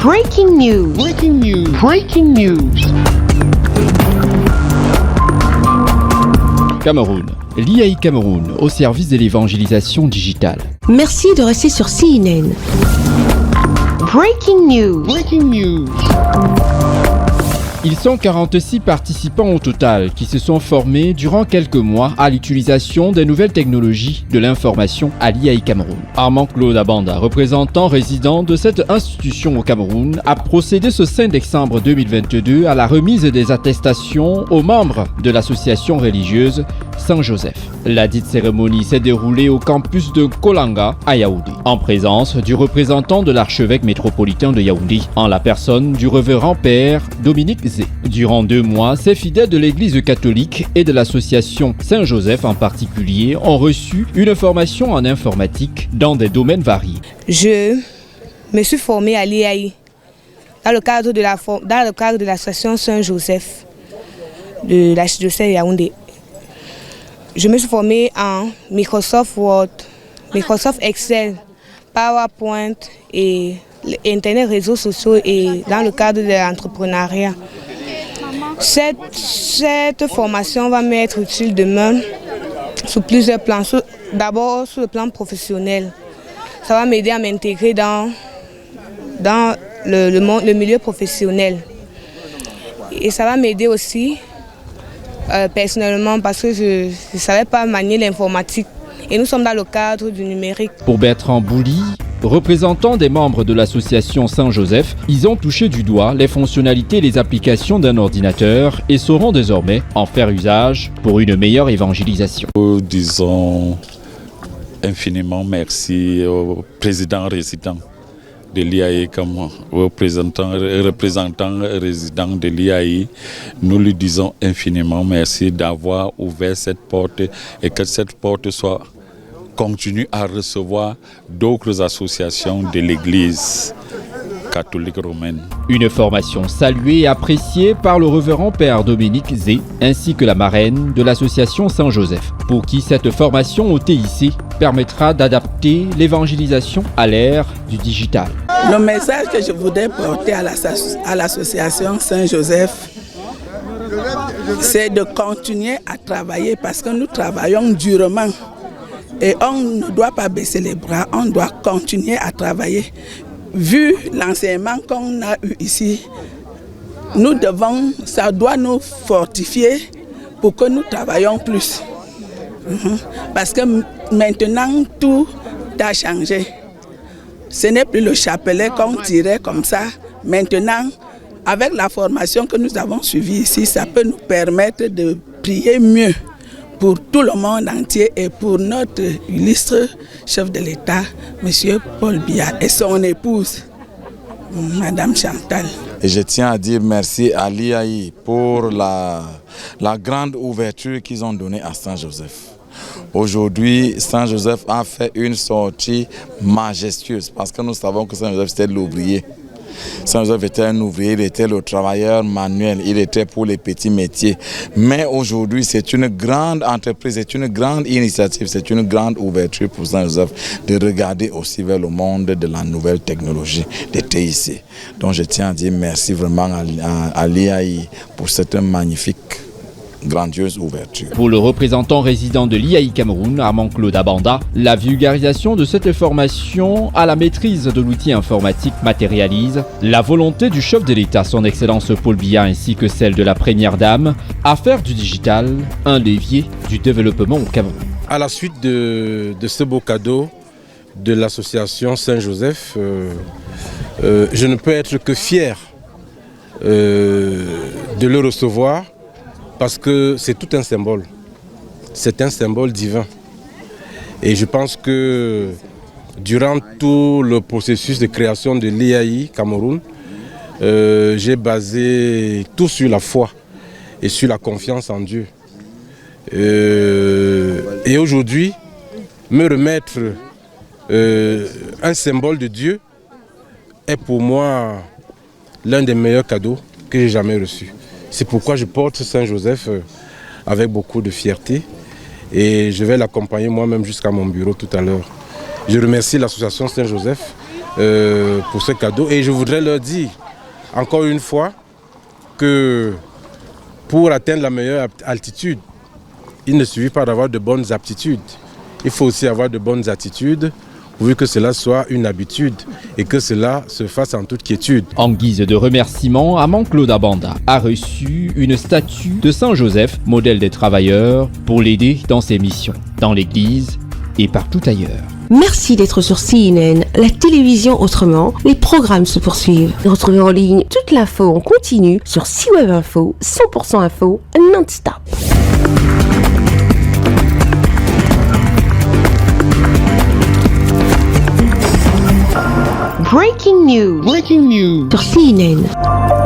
Breaking news. Breaking news. Breaking news. Cameroun. L'IAI Cameroun au service de l'évangélisation digitale. Merci de rester sur CNN. Breaking news. Breaking news. Ils sont 46 participants au total qui se sont formés durant quelques mois à l'utilisation des nouvelles technologies de l'information à l'IAI Cameroun. Armand Claude Abanda, représentant résident de cette institution au Cameroun, a procédé ce 5 décembre 2022 à la remise des attestations aux membres de l'association religieuse Saint-Joseph. La dite cérémonie s'est déroulée au campus de Kolanga à Yaoundé, en présence du représentant de l'archevêque métropolitain de Yaoundé, en la personne du révérend père Dominique Zé. Durant 2 mois, ces fidèles de l'église catholique et de l'association Saint-Joseph en particulier ont reçu une formation en informatique dans des domaines variés. Je me suis formée à l'IAI dans le cadre de l'association Saint-Joseph de l'archidiocèse Yaoundé. Je me suis formée en Microsoft Word, Microsoft Excel, PowerPoint et Internet, réseaux sociaux et dans le cadre de l'entrepreneuriat. Cette formation va m'être utile demain sur plusieurs plans. D'abord sur le plan professionnel. Ça va m'aider à m'intégrer dans le milieu professionnel. Et ça va m'aider aussi personnellement parce que je ne savais pas manier l'informatique. Et nous sommes dans le cadre du numérique. Pour Bertrand Bouli, représentant des membres de l'association Saint-Joseph, ils ont touché du doigt les fonctionnalités et les applications d'un ordinateur et sauront désormais en faire usage pour une meilleure évangélisation. Nous disons infiniment merci au président résident de l'IAI comme représentant résident de l'IAI. Nous lui disons infiniment merci d'avoir ouvert cette porte et que cette porte continue à recevoir d'autres associations de l'Église catholique romaine. Une formation saluée et appréciée par le révérend père Dominique Zé ainsi que la marraine de l'association Saint-Joseph, pour qui cette formation au TIC permettra d'adapter l'évangélisation à l'ère du digital. Le message que je voudrais porter à l'association Saint-Joseph, c'est de continuer à travailler parce que nous travaillons durement. Et on ne doit pas baisser les bras, on doit continuer à travailler. Vu l'enseignement qu'on a eu ici, ça doit nous fortifier pour que nous travaillions plus. Parce que maintenant, tout a changé. Ce n'est plus le chapelet qu'on tirait comme ça. Maintenant, avec la formation que nous avons suivie ici, ça peut nous permettre de prier mieux pour tout le monde entier et pour notre illustre chef de l'État, M. Paul Biya, et son épouse, Mme Chantal. Et je tiens à dire merci à l'IAI pour la grande ouverture qu'ils ont donnée à Saint-Joseph. Aujourd'hui, Saint-Joseph a fait une sortie majestueuse parce que nous savons que Saint-Joseph c'était l'ouvrier. Saint-Joseph était un ouvrier, il était le travailleur manuel, il était pour les petits métiers. Mais aujourd'hui, c'est une grande entreprise, c'est une grande initiative, c'est une grande ouverture pour Saint-Joseph de regarder aussi vers le monde de la nouvelle technologie, des TIC. Donc je tiens à dire merci vraiment à l'IAI pour cette magnifique grandiose ouverture. Pour le représentant résident de l'IAI Cameroun, Armand Claude Abanda, la vulgarisation de cette formation à la maîtrise de l'outil informatique matérialise la volonté du chef de l'État, son Excellence Paul Biya, ainsi que celle de la Première Dame, à faire du digital un levier du développement au Cameroun. À la suite de ce beau cadeau de l'association Saint-Joseph, je ne peux être que fier de le recevoir, parce que c'est tout un symbole. C'est un symbole divin. Et je pense que durant tout le processus de création de l'IAI Cameroun, j'ai basé tout sur la foi et sur la confiance en Dieu. Et aujourd'hui, me remettre un symbole de Dieu est pour moi l'un des meilleurs cadeaux que j'ai jamais reçus. C'est pourquoi je porte Saint-Joseph avec beaucoup de fierté et je vais l'accompagner moi-même jusqu'à mon bureau tout à l'heure. Je remercie l'association Saint-Joseph pour ce cadeau et je voudrais leur dire encore une fois que pour atteindre la meilleure altitude, il ne suffit pas d'avoir de bonnes aptitudes. Il faut aussi avoir de bonnes attitudes, pourvu que cela soit une habitude et que cela se fasse en toute quiétude. En guise de remerciement, Amand Claude Abanda a reçu une statue de Saint Joseph, modèle des travailleurs, pour l'aider dans ses missions, dans l'église et partout ailleurs. Merci d'être sur CNN, la télévision autrement. Les programmes se poursuivent. Retrouvez en ligne toute l'info en continu sur C-Web Info, 100% info, non-stop. Breaking news. Sur CNN.